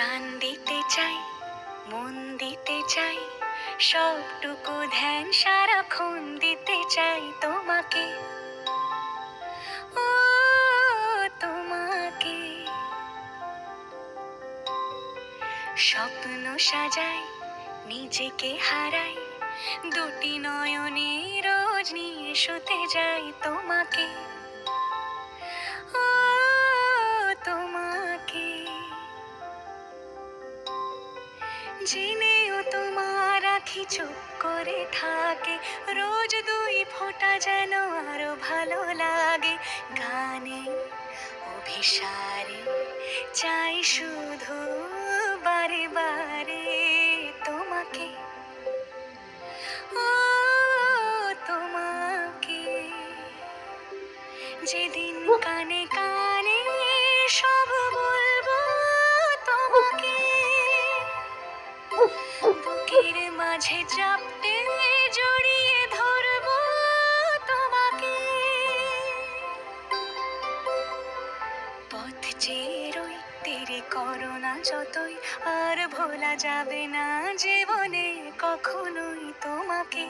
প্রাণ দিতে চাই, মন দিতে চাই, সবটুকু ধ্যান সারাক্ষণ দিতে চাই তোমাকে, ও তোমাকে। স্বপ্ন সাজাই, নিজেকে হারাই, দুটি নয়নে রোজ নিয়ে শুতে যাই তোমাকে, ও তোমাকে। জেনেও তোমার আখি চুপ করে থাকে, রোজ দুই ফোঁটা যেন আরো ভালো লাগে। গানে অভিসারে চাই শুধু বারে বারে তোমাকে, ও তোমাকে। যেদিন কানে কানে সব বলবো তোমাকে, বুকের মাঝে চাপতে জড়িয়ে ধরবো তোমাকে। পথ চেয়ে রই, তেরে করোনা যতই, আর ভোলা যাবে না জীবনে কখনোই তোমাকে।